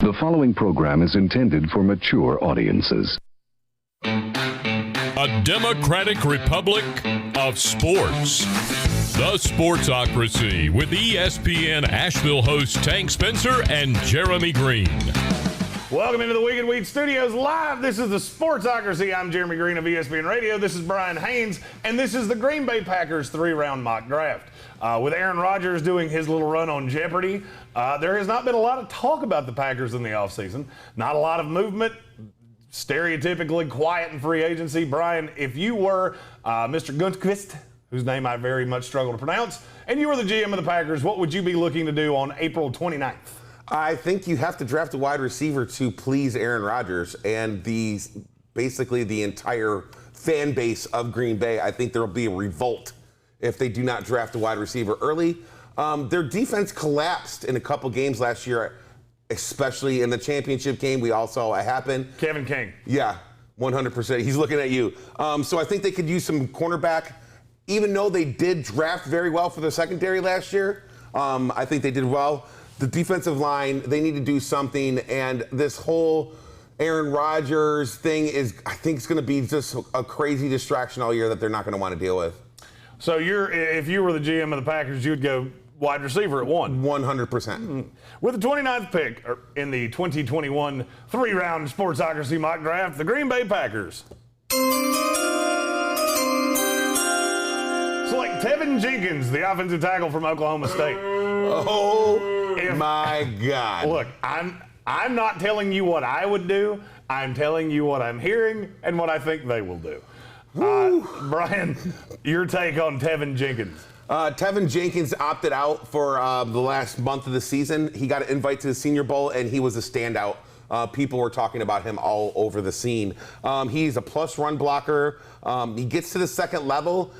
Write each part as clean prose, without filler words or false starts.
The following program is intended for mature audiences. A democratic republic of sports. The Sportsocracy with ESPN Asheville hosts Tank Spencer and Jeremy Greene. Welcome into the Week in Weed Studios live. This is the Sportsocracy. I'm Jeremy Greene of ESPN Radio. This is Brian Haynes, and this is the Green Bay Packers 3-round mock draft. With Aaron Rodgers doing his little run on Jeopardy, there has not been a lot of talk about the Packers in the offseason. Not a lot of movement. Stereotypically quiet in free agency. Brian, if you were Mr. Gunskvist, whose name I very much struggle to pronounce, and you were the GM of the Packers, what would you be looking to do on April 29th? I think you have to draft a wide receiver to please Aaron Rodgers and basically the entire fan base of Green Bay. I think there will be a revolt if they do not draft a wide receiver early. Their defense collapsed in a couple games last year, especially in the championship game. We all saw what happened. Kevin King. Yeah, 100%. He's looking at you. So I think they could use some cornerback. Even though they did draft very well for the secondary last year, I think they did well. The defensive line, they need to do something. And this whole Aaron Rodgers thing I think it's going to be just a crazy distraction all year that they're not going to want to deal with. So if you were the GM of the Packers, you'd go wide receiver at 1. 100%. With the 29th pick in the 2021 3-round Sportsocracy mock draft, the Green Bay Packers select Tevin Jenkins, the offensive tackle from Oklahoma State. My God. Look, I'm not telling you what I would do. I'm telling you what I'm hearing and what I think they will do. Brian, your take on Tevin Jenkins. Tevin Jenkins opted out for the last month of the season. He got an invite to the Senior Bowl, and he was a standout. People were talking about him all over the scene. He's a plus run blocker. He gets to the second level,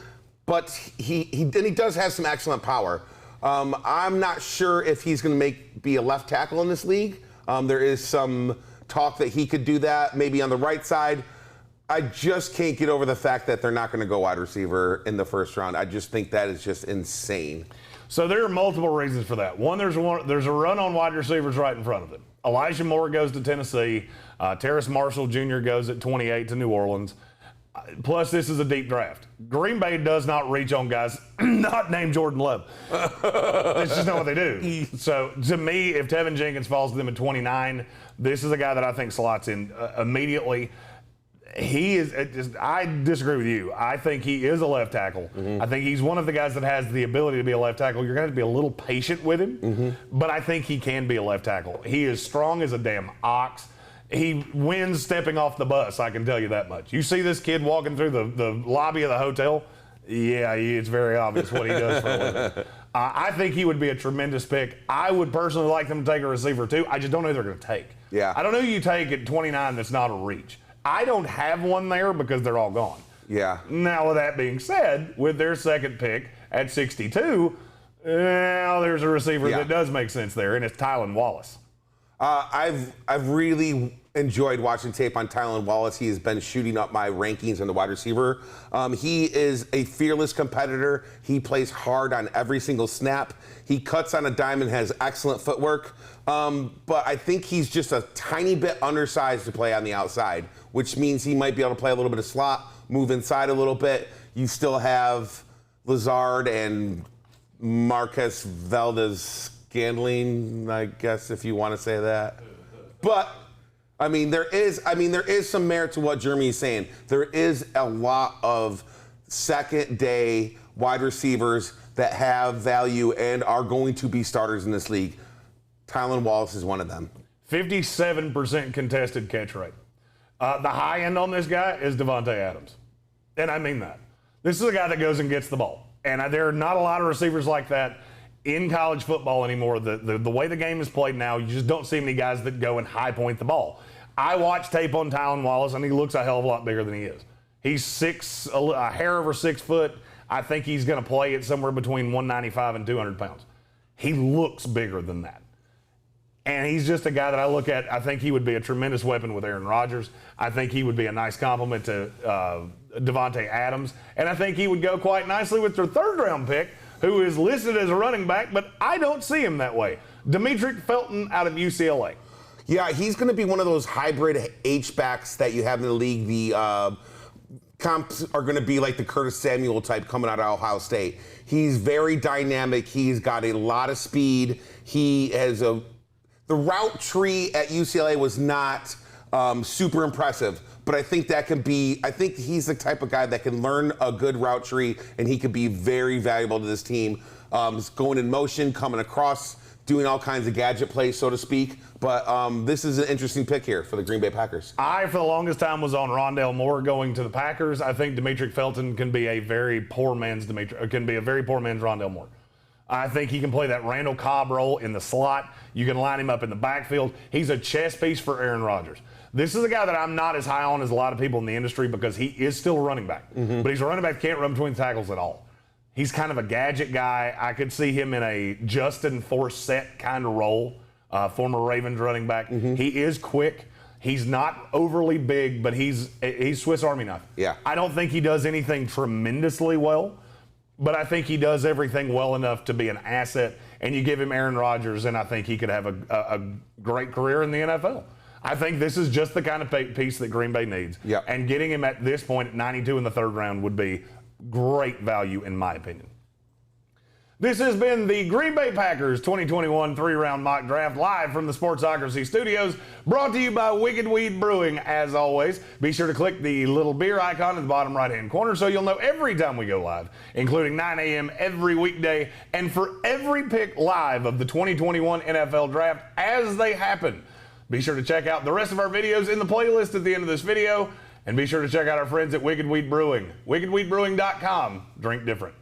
but he does have some excellent power. I'm not sure if he's going to be a left tackle in this league. There is some talk that he could do that, maybe on the right side. I just can't get over the fact that they're not going to go wide receiver in the first round. I just think that is just insane. So there are multiple reasons for that. One, there's a run on wide receivers right in front of them. Elijah Moore goes to Tennessee. Terrace Marshall Jr. goes at 28 to New Orleans. Plus, this is a deep draft. Green Bay does not reach on guys not named Jordan Love. That's just not what they do. So, to me, if Tevin Jenkins falls to them at 29, this is a guy that I think slots in immediately. I disagree with you. I think he is a left tackle. I think he's one of the guys that has the ability to be a left tackle. You're going to have to be a little patient with him, but I think he can be a left tackle. He is strong as a damn ox. He wins stepping off the bus, I can tell you that much. You see this kid walking through the lobby of the hotel, yeah, it's very obvious what he does for a living. I think he would be a tremendous pick. I would personally like them to take a receiver too. I just don't know who they're going to take. Yeah. I don't know who you take at 29 that's not a reach. I don't have one there because they're all gone. Yeah. Now, with that being said, with their second pick at 62, there's a receiver that does make sense there, and it's Tylan Wallace. I've really enjoyed watching tape on Tylan Wallace. He has been shooting up my rankings in the wide receiver. He is a fearless competitor. He plays hard on every single snap. He cuts on a dime and has excellent footwork. But I think he's just a tiny bit undersized to play on the outside, which means he might be able to play a little bit of slot, move inside a little bit. You still have Lazard and Marquez Valdez-Scantling, I guess, if you want to say that. But there is some merit to what Jeremy is saying. There is a lot of second-day wide receivers that have value and are going to be starters in this league. Tylan Wallace is one of them. 57% contested catch rate. The high end on this guy is Davante Adams. And I mean that. This is a guy that goes and gets the ball. And there are not a lot of receivers like that in college football anymore. The way the game is played now, you just don't see many guys that go and high point the ball. I watched tape on Tylan Wallace, and he looks a hell of a lot bigger than he is. He's a hair over 6 foot. I think he's going to play at somewhere between 195 and 200 pounds. He looks bigger than that. And he's just a guy that I look at. I think he would be a tremendous weapon with Aaron Rodgers. I think he would be a nice compliment to Davante Adams. And I think he would go quite nicely with their third-round pick, who is listed as a running back, but I don't see him that way. Demetric Felton out of UCLA. Yeah, he's going to be one of those hybrid H-backs that you have in the league. The comps are going to be like the Curtis Samuel type coming out of Ohio State. He's very dynamic. He's got a lot of speed. He has the route tree at UCLA was not super impressive, but I think I think he's the type of guy that can learn a good route tree, and he could be very valuable to this team. Going in motion, coming across, doing all kinds of gadget plays, so to speak. But this is an interesting pick here for the Green Bay Packers. I, for the longest time, was on Rondale Moore going to the Packers. I think Demetric Felton can be a very poor man's Rondale Moore. I think he can play that Randall Cobb role in the slot. You can line him up in the backfield. He's a chess piece for Aaron Rodgers. This is a guy that I'm not as high on as a lot of people in the industry because he is still a running back. But he's a running back that can't run between the tackles at all. He's kind of a gadget guy. I could see him in a Justin Forsett kind of role, former Ravens running back. He is quick. He's not overly big, but he's Swiss Army knife. Yeah. I don't think he does anything tremendously well, but I think he does everything well enough to be an asset. And you give him Aaron Rodgers, and I think he could have a great career in the NFL. I think this is just the kind of piece that Green Bay needs. Yep. And getting him at this point at 92 in the third round would be great value, in my opinion. This has been the Green Bay Packers 2021 three-round mock draft live from the Sportsocracy Studios, brought to you by Wicked Weed Brewing. As always, be sure to click the little beer icon in the bottom right-hand corner so you'll know every time we go live, including 9 a.m. every weekday, and for every pick live of the 2021 NFL Draft as they happen. Be sure to check out the rest of our videos in the playlist at the end of this video. And be sure to check out our friends at Wicked Weed Brewing. WickedWeedBrewing.com. Drink different.